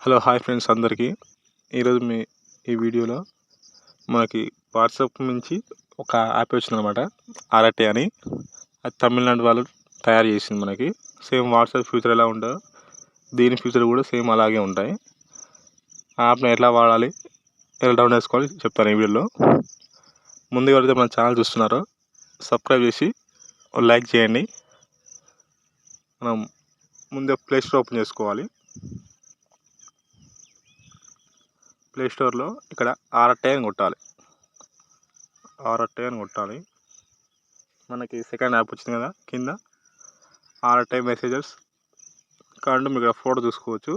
Hello hi friends అందరికీ. ఈరోజు ఈ వీడియోలో మనకి వాట్సాప్ నుంచి ఒక యాప్ వచ్చిందనమాట, అరటే అని. అది తమిళనాడు వాళ్ళు తయారు చేసింది. మనకి సేమ్ వాట్సాప్ ఫ్యూచర్ ఎలా ఉంటుందో దీని ఫ్యూచర్ కూడా సేమ్ అలాగే ఉంటాయి. ఆ యాప్ని ఎట్లా వాడాలి, ఎలా డౌన్లోడ్ చేసుకోవాలి చెప్తాను ఈ వీడియోలో. ముందుగా ఎవరైతే మన ఛానల్ చూస్తున్నారో సబ్స్క్రైబ్ చేసి లైక్ చేయండి. మనం ముందే ప్లే స్టోర్ ఓపెన్ చేసుకోవాలి. ప్లే స్టోర్లో ఇక్కడ అరటే అని కొట్టాలి. మనకి సెకండ్ యాప్ వచ్చింది కదా కింద, అరటే మెసేజెస్. కాబట్టి మీకు ఫోటో చూసుకోవచ్చు.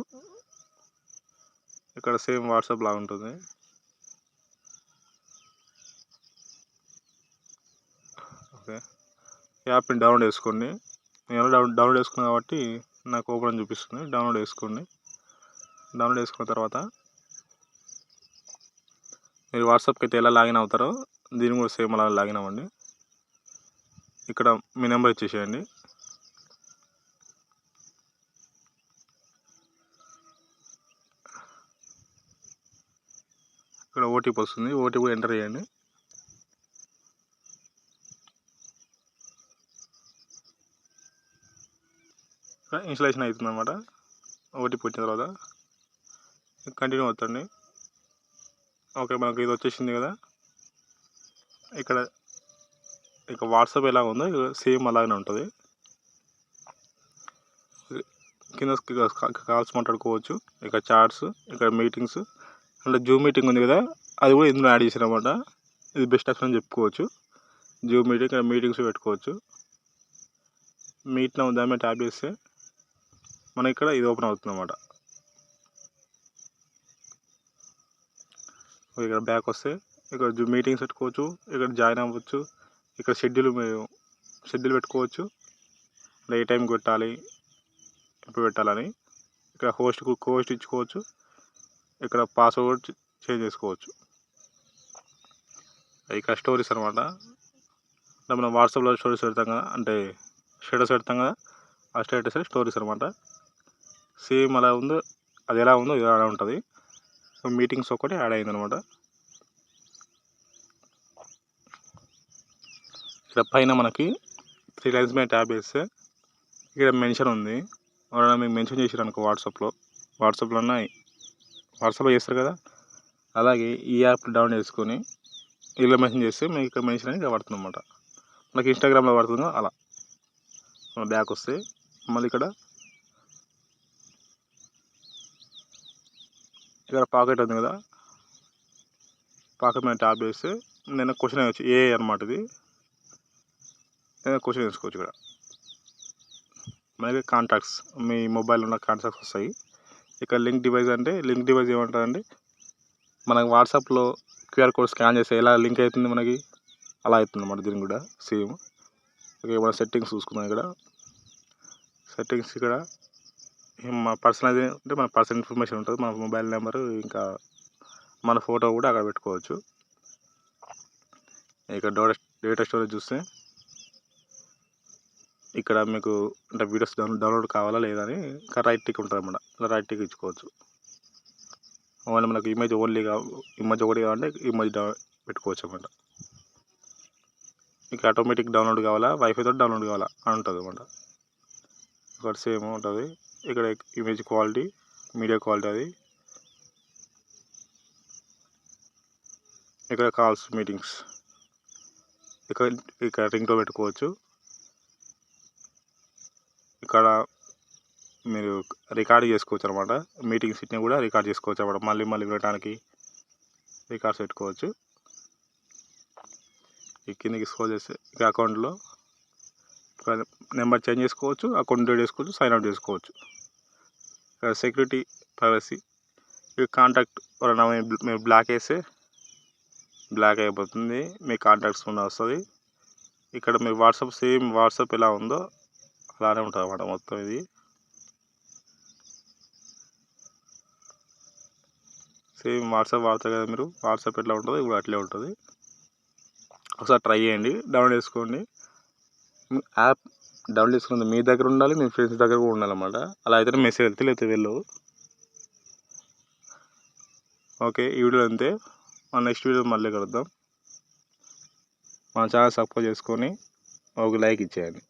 ఇక్కడ సేమ్ వాట్సాప్ లాగా ఉంటుంది. ఓకే, యాప్ని డౌన్లోడ్ చేసుకోండి. నేను డౌన్లోడ్ చేసుకున్నాను కాబట్టి నాకు ఓపెన్ అని చూపిస్తుంది. డౌన్లోడ్ చేసుకోండి. డౌన్లోడ్ చేసుకున్న తర్వాత మీరు వాట్సాప్కి అయితే ఎలా లాగిన్ అవుతారో దీన్ని కూడా సేమ్ అలా లాగిన్ అవ్వండి. ఇక్కడ మీ నెంబర్ ఇచ్చేసేయండి. ఇక్కడ ఓటీపీ వస్తుంది, ఓటీపీ ఎంటర్ చేయండి. ఇన్స్టాలేషన్ అవుతుంది అన్నమాట. ఓటీపీ వచ్చిన తర్వాత కంటిన్యూ అవుతుంది. ఓకే, మనకు ఇది వచ్చేసింది కదా. ఇక్కడ ఇక వాట్సాప్ ఎలా ఉందో సేమ్ అలాగే ఉంటుంది. కింద కాల్స్ మాట్లాడుకోవచ్చు, ఇక్కడ చాట్స్, ఇక్కడ మీటింగ్స్, అంటే జూమ్ మీటింగ్ ఉంది కదా, అది కూడా ఇందులో యాడ్ చేశారు అన్నమాట. ఇది బెస్ట్ ఆప్షన్ అని చెప్పుకోవచ్చు. జూమ్ మీటింగ్, ఇక్కడ మీటింగ్స్ పెట్టుకోవచ్చు. మీట్లో దాని మీద ట్యాప్ చేస్తే మనకి ఇక్కడ ఇది ఓపెన్ అవుతుంది అన్నమాట. ఇక్కడ బ్యాక్ వస్తే ఇక్కడ మీటింగ్స్ పెట్టుకోవచ్చు, ఇక్కడ జాయిన్ అవ్వచ్చు, ఇక్కడ షెడ్యూల్ పెట్టుకోవచ్చు, అంటే ఏ టైంకి పెట్టాలి, ఎప్పుడు పెట్టాలని. ఇక్కడ హోస్ట్ ఇచ్చుకోవచ్చు. ఇక్కడ పాస్వర్డ్ చేంజ్ చేసుకోవచ్చు. ఇక్కడ స్టోరీస్ అనమాట. అంటే మనం వాట్సాప్లో స్టోరీస్ పెడతాం కదా, అంటే స్టేటస్ పెడతాం కదా, ఆ స్టేటస్ స్టోరీస్ అనమాట. సేమ్ అలా ఉందో, అది ఎలా ఉందో ఇది అలా ఉంటుంది. సో మీటింగ్స్ ఒకటి యాడ్ అయిందనమాట. ఇక్కడ పైన మనకి 3 లైన్స్ మీద ట్యాప్ చేస్తే ఇక్కడ మెన్షన్ ఉంది. ఎవరైనా మీకు మెన్షన్ చేసారు అనుకో వాట్సాప్లో చేస్తారు కదా, అలాగే ఈ యాప్ డౌన్లోడ్ చేసుకొని ఇలా మెన్షన్ చేస్తే మీకు ఇక్కడ మెన్షన్ అనేది పడుతుంది అన్నమాట. మనకి ఇన్స్టాగ్రామ్లో పడుతుందో అలా. బ్యాక్ వస్తే మళ్ళీ ఇక్కడ పాకెట్ ఉంది కదా, పాకెట్ మీద ట్యాప్ చేస్తే నేను క్వశ్చన్ వేయచ్చు, ఏ అనమాట. ఇది నేను క్వశ్చన్ వేసుకోవచ్చు. ఇక్కడ మనకి కాంటాక్ట్స్, మీ మొబైల్లో ఉన్న కాంటాక్ట్స్ వస్తాయి. ఇక్కడ లింక్ డివైస్ ఏమంటారంటే, మనకి వాట్సాప్లో క్యూఆర్ కోడ్ స్కాన్ చేస్తే ఎలా లింక్ అవుతుంది మనకి, అలా అవుతుంది అన్నమాట. దీనికి కూడా సేమ్. ఓకే, మన సెట్టింగ్స్ చూసుకుందాం. ఇక్కడ సెట్టింగ్స్, ఇక్కడ మన పర్సనల్ అంటే మన పర్సనల్ ఇన్ఫర్మేషన్ ఉంటుంది, మన మొబైల్ నెంబరు, ఇంకా మన ఫోటో కూడా అక్కడ పెట్టుకోవచ్చు. ఇక్కడ డేటా స్టోరేజ్ చూస్తే ఇక్కడ మీకు అంటే వీడియోస్ డౌన్లోడ్ కావాలా లేదా అని రైట్ టిక్ ఉంటుంది అన్నమాట. ఇలా రైట్ టిక్ ఇచ్చుకోవచ్చు. ఓన్లీ మనకు ఇమేజ్ ఒకటి కావాలంటే ఇమేజ్ పెట్టుకోవచ్చు అన్నమాట. ఇంకా ఆటోమేటిక్ డౌన్లోడ్ కావాలా, వైఫైతో డౌన్లోడ్ కావాలా అని ఉంటుంది అన్నమాట. ఇక్కడ సేమ్ ఉంటుంది. ఇక్కడ ఇమేజ్ క్వాలిటీ, మీడియా క్వాలిటీ, అది ఇక్కడ కాల్స్, మీటింగ్స్, ఇక్కడ రింగ్టోన్ పెట్టుకోవచ్చు. ఇక్కడ మీరు రికార్డ్ చేసుకోవచ్చు అనమాట. మీటింగ్స్ ఇట్ని కూడా రికార్డ్ చేసుకోవచ్చు అనమాట. మళ్ళీ వినడానికి రికార్డ్స్ పెట్టుకోవచ్చు. ఈ కిందకి స్క్రోల్ చేస్తే ఇక అకౌంట్లో నెంబర్ చేంజ్ చేసుకోవచ్చు, అకౌంట్ డిలీట్ చేసుకోవచ్చు, సైన్ అవుట్ చేసుకోవచ్చు. ఇక్కడ సెక్యూరిటీ, ప్రైవసీ, ఇక కాంటాక్ట్ ఎవరైనా మీరు బ్లాక్ వేస్తే బ్లాక్ అయిపోతుంది, మీ కాంటాక్ట్స్ ఉన్న వస్తుంది. ఇక్కడ మీ సేమ్ వాట్సాప్ ఎలా ఉందో అలానే ఉంటుంది అన్నమాట మొత్తం. ఇది సేమ్ వాట్సాప్ వాడతారు కదా మీరు, వాట్సాప్ ఎట్లా ఉంటుందో ఇప్పుడు అట్లే ఉంటుంది. ఒకసారి ట్రై చేయండి, డౌన్లోడ్ చేసుకోండి. యాప్ డౌన్లోడ్ చేసుకుంది మీ దగ్గర ఉండాలి, మీ ఫ్రెండ్స్ దగ్గర కూడా ఉండాలన్నమాట. అలా అయితేనే మెసేజ్ వెళ్తే లేకపోతే వెళ్ళవు. ఓకే, ఈ వీడియో అంతే. మన నెక్స్ట్ వీడియో మళ్ళీ కలుద్దాం. మన ఛానల్ సబ్స్క్రైబ్ చేసుకొని ఒక లైక్ ఇచ్చేయండి.